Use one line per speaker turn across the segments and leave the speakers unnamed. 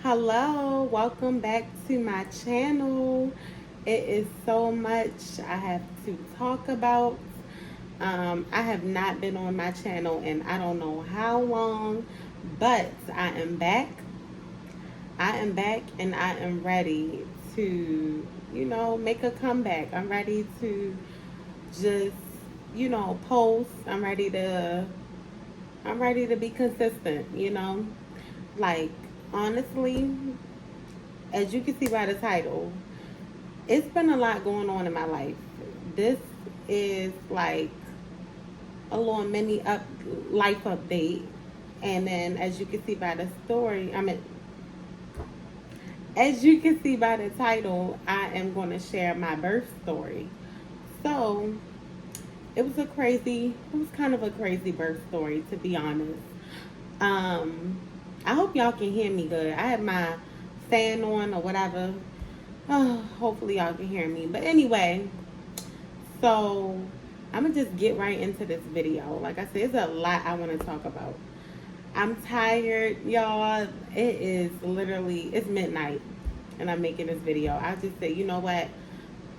Hello, welcome back to my channel. It is so much I have to talk about. I have not been on my channel in I don't know how long, but I am back. I am back and I am ready to, make a comeback. I'm ready to just, post. I'm ready to be consistent. Like, honestly, as you can see by the title, it's been a lot going on in my life. This is like a little mini life update. And then as you can see by the story, as you can see by the title, I am going to share my birth story. So, it was kind of a crazy birth story, to be honest. Um, I hope y'all can hear me good. I have my fan on or whatever. Oh, hopefully y'all can hear me. But anyway, so I'm gonna just get right into this video. Like I said, it's a lot I want to talk about. I'm tired, y'all. It's midnight, and I'm making this video. I just said, you know what?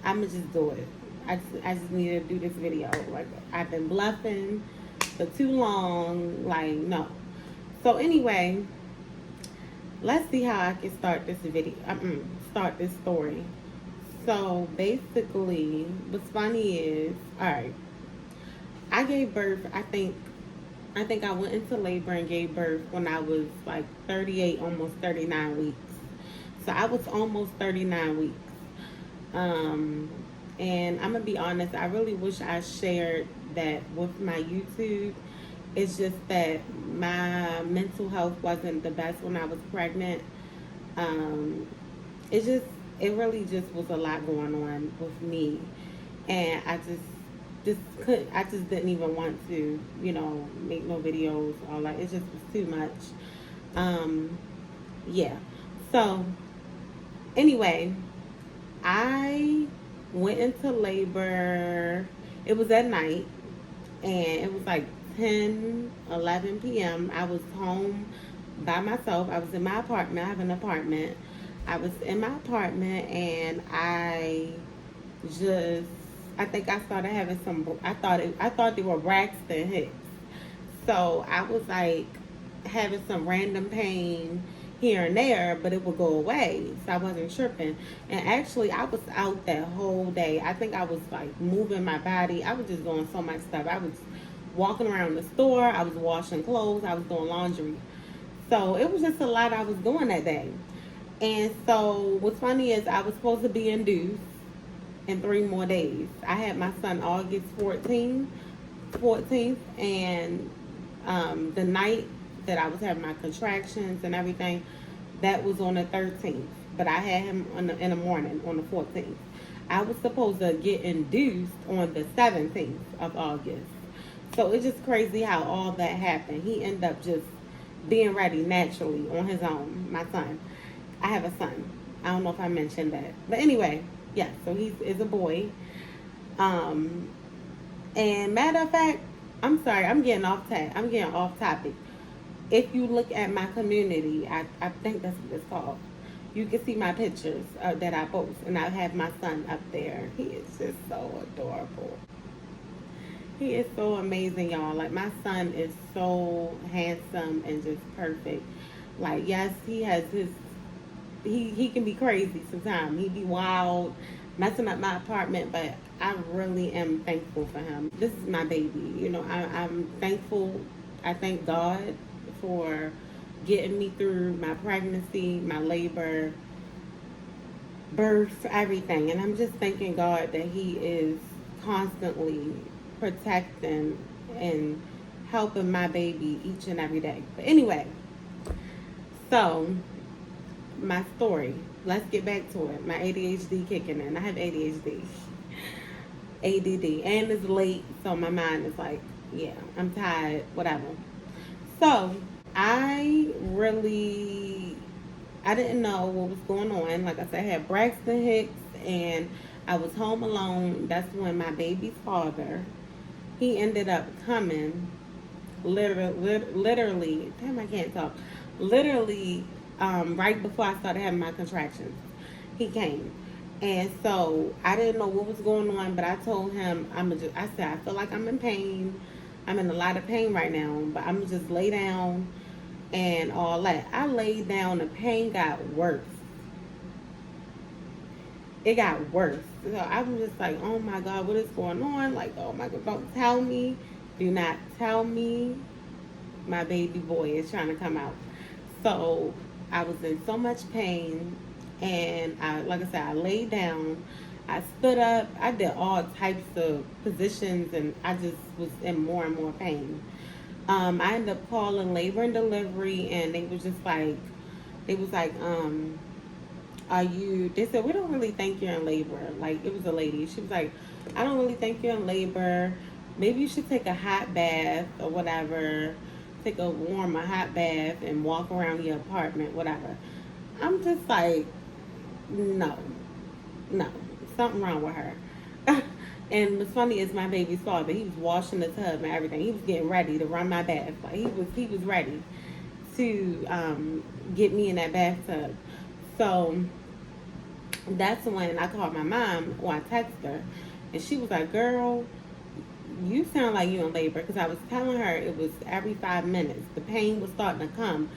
I'm gonna just do it. I just need to do this video. Like, I've been bluffing for too long. Like, no. So anyway, let's see how I can start this video. Start this story. So basically, what's funny is, all right, I gave birth. I think I went into labor and gave birth when I was like 38, almost 39 weeks. So I was almost 39 weeks. Um, and I'm gonna be honest, I really wish I shared that with my YouTube. It's just that my mental health wasn't the best when I was pregnant. Um, it just, it really just was a lot going on with me, and I just didn't even want to, make no videos. All that, it just was too much. Um, yeah. So anyway, I went into labor. It was at night, and it was like 10, 11 p.m. I was home by myself. I was in my apartment. I have an apartment. I was in my apartment, and just, I think I started having I thought they were Braxton Hicks. So I was like having some random pain here and there, but it would go away. So I wasn't tripping. And actually, I was out that whole day. I think I was like moving my body. I was just doing so much stuff. I was walking around the store. I was washing clothes. I was doing laundry. So it was just a lot I was doing that day. And so what's funny is I was supposed to be induced in 3 more days. I had my son August 14th, and the night that I was having my contractions and everything, that was on the 13th. But I had him in the morning on the 14th. I was supposed to get induced on the 17th of August. So it's just crazy how all that happened. He ended up just being ready naturally on his own, my son. I have a son. I don't know if I mentioned that. But anyway, yeah, so he is a boy. Um, and matter of fact, I'm sorry, I'm getting off topic. If you look at my community, I think that's what it's called. You can see my pictures that I post, and I have my son up there. He is just so adorable. He is so amazing, y'all. Like, my son is so handsome and just perfect. Like, yes, he has he can be crazy sometimes. He be wild, messing up my apartment, but I really am thankful for him. This is my baby. I'm thankful. I thank God for getting me through my pregnancy, my labor, birth, everything. And I'm just thanking God that He is constantly protecting and helping my baby each and every day. But anyway, so my story. Let's get back to it. My ADHD kicking in. I have ADHD. ADD. And it's late, so my mind is like, yeah, I'm tired, whatever. So, I didn't know what was going on. Like I said, I had Braxton Hicks, and I was home alone. That's when my baby's father, he ended up coming, literally, damn, I can't talk. Literally right before I started having my contractions. He came. And so I didn't know what was going on, but I told him, I said, I feel like I'm in pain. I'm in a lot of pain right now, but I'm going to just lay down and all that. I laid down, the pain got worse. It got worse. So I was just like, oh my God, what is going on? Like, oh my God, don't tell me. Do not tell me my baby boy is trying to come out. So I was in so much pain, and like I said, I laid down, I stood up, I did all types of positions, and I just was in more and more pain. I ended up calling labor and delivery, and they was just like, they was like, they said, we don't really think you're in labor. Like, it was a lady. She was like, I don't really think you're in labor. Maybe you should take a hot bath or whatever. Take a warm, a hot bath and walk around your apartment, whatever. I'm just like, no, something wrong with her. And what's funny is my baby's father, he was washing the tub and everything. He was getting ready to run my bath. Like, he was ready to get me in that bathtub. So that's when I called my mom, or I texted her, and she was like, girl, you sound like you in labor, because I was telling her it was every 5 minutes. The pain was starting to come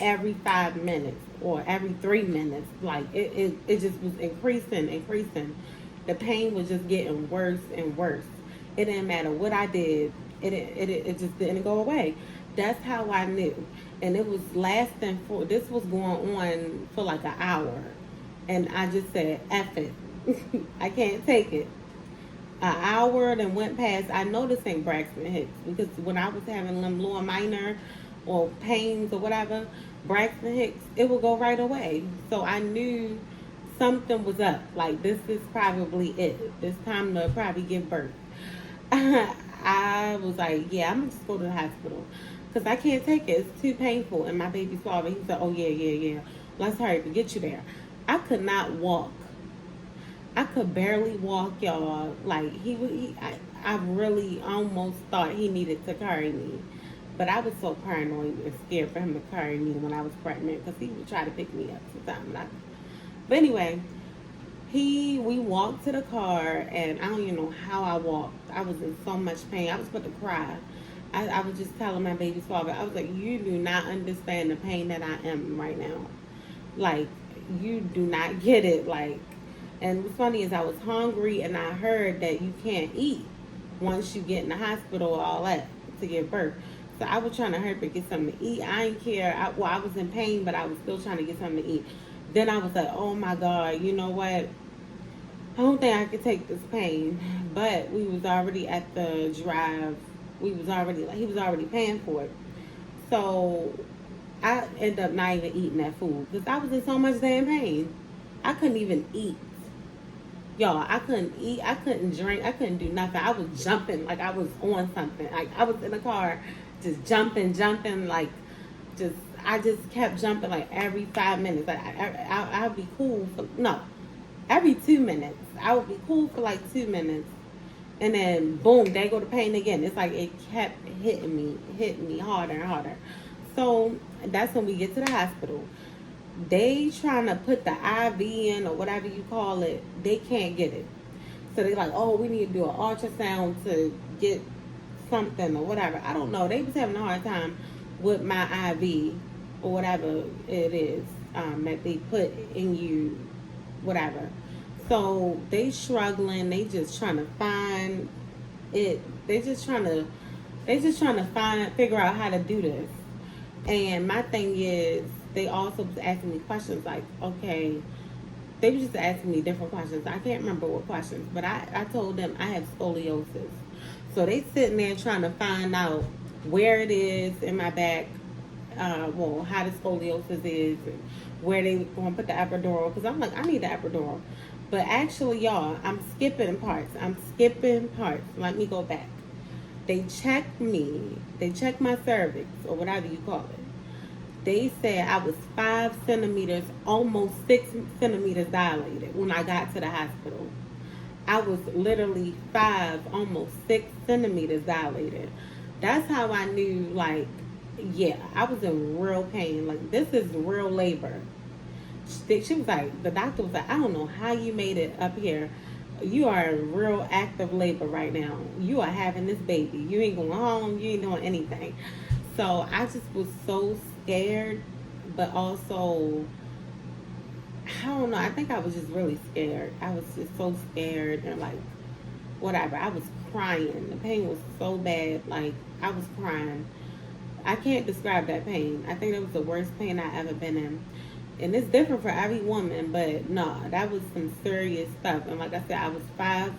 every 5 minutes or every 3 minutes. Like, it just was increasing. The pain was just getting worse and worse. It didn't matter what I did. It just didn't go away. That's how I knew. And it was lasting this was going on for like an hour. And I just said, F it. I can't take it. An hour then went past. I know this ain't Braxton Hicks, because when I was having them lower minor or pains or whatever, Braxton Hicks, it would go right away. So I knew something was up. Like, this is probably it. It's time to probably give birth. I was like, yeah, I'm going to just go to the hospital, because I can't take it. It's too painful. And my baby's father, he said, oh, yeah. Let's hurry to get you there. I could not walk. I could barely walk, y'all. Like, I really almost thought he needed to carry me. But I was so paranoid and scared for him to carry me when I was pregnant, because he would try to pick me up sometimes. But anyway, we walked to the car, and I don't even know how I walked. I was in so much pain. I was about to cry. I was just telling my baby's father, I was like, you do not understand the pain that I am right now. Like, you do not get it. Like, and what's funny is I was hungry, and I heard that you can't eat once you get in the hospital, all that, to give birth. So I was trying to hurry to get something to eat. I didn't care. I was in pain, but I was still trying to get something to eat. Then I was like, oh my God, you know what? I don't think I could take this pain. But we was already at the drive. He was already paying for it. So I ended up not even eating that food, because I was in so much damn pain. I couldn't even eat. Y'all, I couldn't eat. I couldn't drink. I couldn't do nothing. I was jumping like I was on something. Like, I was in the car just jumping, like, I just kept jumping like every 5 minutes. Like, I would be cool for, no, every 2 minutes. I would be cool for like 2 minutes. And then boom, there go the pain again. It's like it kept hitting me harder and harder. So that's when we get to the hospital. They trying to put the IV in, or whatever you call it. They can't get it. So they like, oh, we need to do an ultrasound to get something or whatever. I don't know. They was having a hard time with my IV or whatever it is that they put in you, whatever. So they struggling. They just trying to find it. They just trying to figure out how to do this. And my thing is, they also was asking me questions like, okay, they were just asking me different questions. I can't remember what questions, but I told them I have scoliosis. So they sitting there trying to find out where it is in my back, how the scoliosis is, and where they going to put the epidural. Because I'm like, I need the epidural. But actually, y'all, I'm skipping parts. Let me go back. They checked me. They checked my cervix, or whatever you call it. They said I was 5 centimeters, almost 6 centimeters dilated when I got to the hospital. I was literally 5, almost 6 centimeters dilated. That's how I knew, like, yeah, I was in real pain. Like, this is real labor. She was like, the doctor was like, I don't know how you made it up here. You are in real active labor right now. You are having this baby. You ain't going home. You ain't doing anything. So I just was so scared, but also, I don't know. I think I was just really scared. I was just so scared and like, whatever. I was crying. The pain was so bad. Like, I was crying. I can't describe that pain. I think that was the worst pain I ever been in. And it's different for every woman, but no, that was some serious stuff. And like I said, I was 5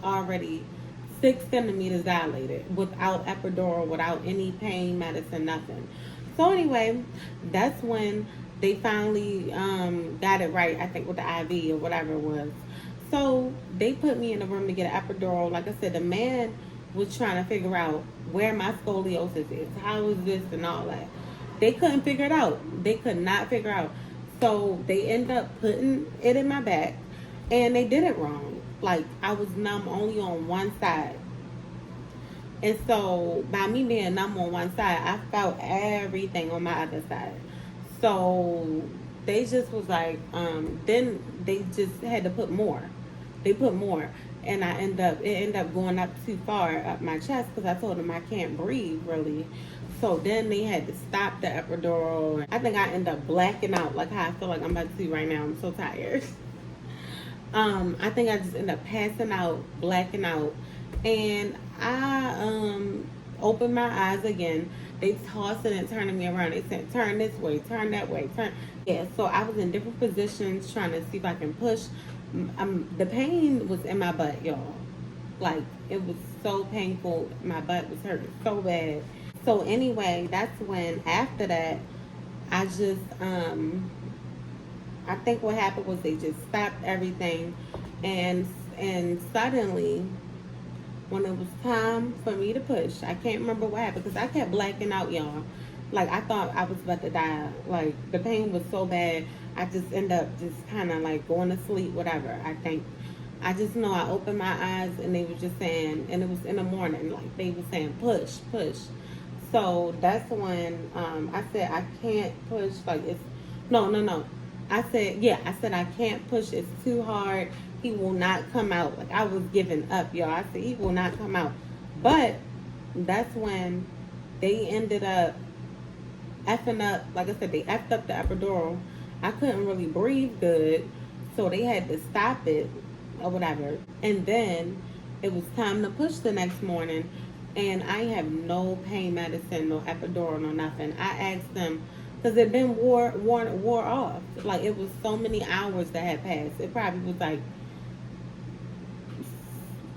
already, 6 centimeters dilated without epidural, without any pain medicine, nothing. So anyway, that's when they finally got it right, I think with the IV or whatever it was. So they put me in the room to get an epidural. Like I said, the man was trying to figure out where my scoliosis is, how is this and all that. They couldn't figure it out. They could not figure out. So they end up putting it in my back, and they did it wrong. Like, I was numb only on one side. And so by me being numb on one side, I felt everything on my other side. So they just was like, then they just had to put more. They put more. And it ended up going up too far up my chest because I told them I can't breathe really. So then they had to stop the epidural. I think I ended up blacking out, like how I feel like I'm about to do right now. I'm so tired. I think I just ended up passing out, blacking out. And I opened my eyes again. They tossing and turning me around. They said, turn this way, turn that way, turn. Yeah, so I was in different positions trying to see if I can push. The pain was in my butt, y'all. Like, it was so painful. My butt was hurting so bad. So anyway, that's when, after that, I just, I think what happened was they just stopped everything. And suddenly, when it was time for me to push, I can't remember what happened because I kept blacking out, y'all. Like, I thought I was about to die. Like, the pain was so bad, I just end up just kind of like going to sleep, whatever, I think. I just know I opened my eyes and they were just saying, and it was in the morning, like they were saying, push, push. So that's when I said, I can't push, like it's, no. I said, I can't push, it's too hard. He will not come out. Like, I was giving up, y'all. I said, he will not come out. But that's when they ended up effing up, like I said, they effed up the epidural. I couldn't really breathe good, so they had to stop it or whatever. And then it was time to push the next morning, and I have no pain medicine, no epidural, no nothing. I asked them, because it been wore off. Like, it was so many hours that had passed. It probably was like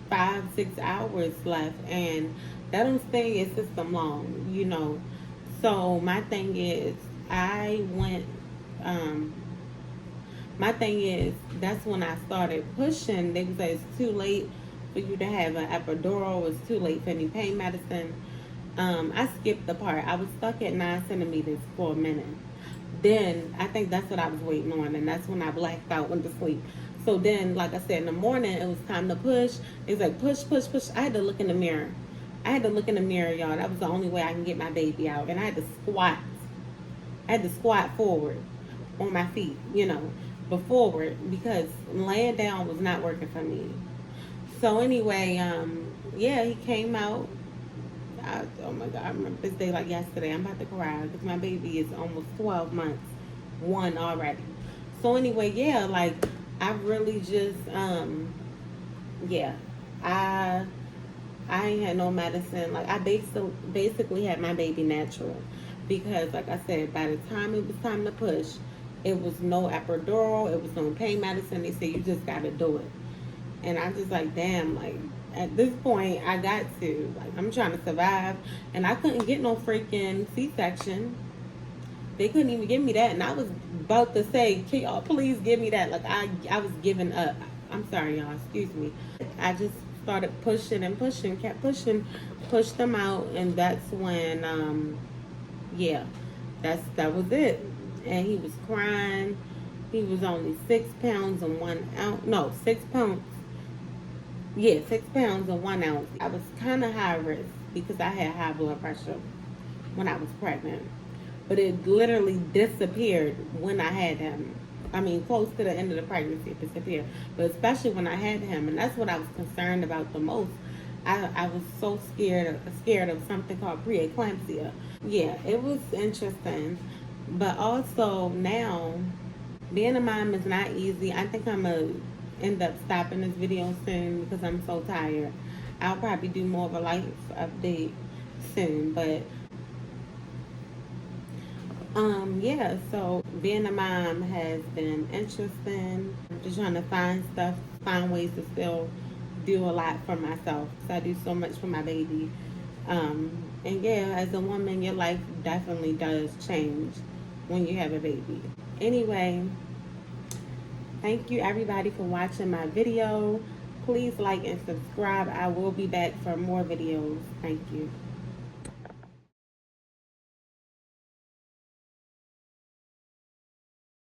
5-6 hours left, and that don't stay in your system long, you know. So my thing is, that's when I started pushing. They would say it's too late for you to have an epidural. It's too late for any pain medicine. I skipped the part. I was stuck at 9 centimeters for a minute. Then I think that's what I was waiting on, and that's when I blacked out, went to sleep. So then, like I said, in the morning, it was time to push. It was like, push, push, push. I had to look in the mirror. Y'all. That was the only way I can get my baby out. And I had to squat. Forward on my feet, you know, but forward, because laying down was not working for me. So anyway, yeah, he came out. Oh my God, I remember this day like yesterday. I'm about to cry because my baby is almost 12 months, 1 already. So anyway, yeah, like, I really just, yeah, I ain't had no medicine. Like, I basically had my baby natural, because, like I said, by the time it was time to push, it was no epidural, it was no pain medicine. They said, you just got to do it. And I just like, damn, like, at this point, I got to. Like, I'm trying to survive, and I couldn't get no freaking C-section. They couldn't even give me that, and I was about to say, can y'all please give me that? Like, I was giving up. I'm sorry, y'all, excuse me. I just started pushing and pushing, kept pushing, pushed them out, and that's when, yeah, that was it. And he was crying. He was only 6 pounds and 1 ounce. No, 6 pounds. Yeah, 6 pounds and 1 ounce. I was kind of high risk because I had high blood pressure. when I was pregnant. But it literally disappeared when I had him. I mean, close to the end of the pregnancy, it disappeared. But especially when I had him, and that's what I was concerned about the most. I was so scared of something called preeclampsia. Yeah, it was interesting. But also now, being a mom is not easy. I think I'm going to end up stopping this video soon because I'm so tired. I'll probably do more of a life update soon. But yeah, so being a mom has been interesting. I'm just trying to find ways to still do a lot for myself. So I do so much for my baby. And yeah, as a woman, your life definitely does change when you have a baby. Anyway, thank you everybody for watching my video. Please like and subscribe. I will be back for more videos. Thank you.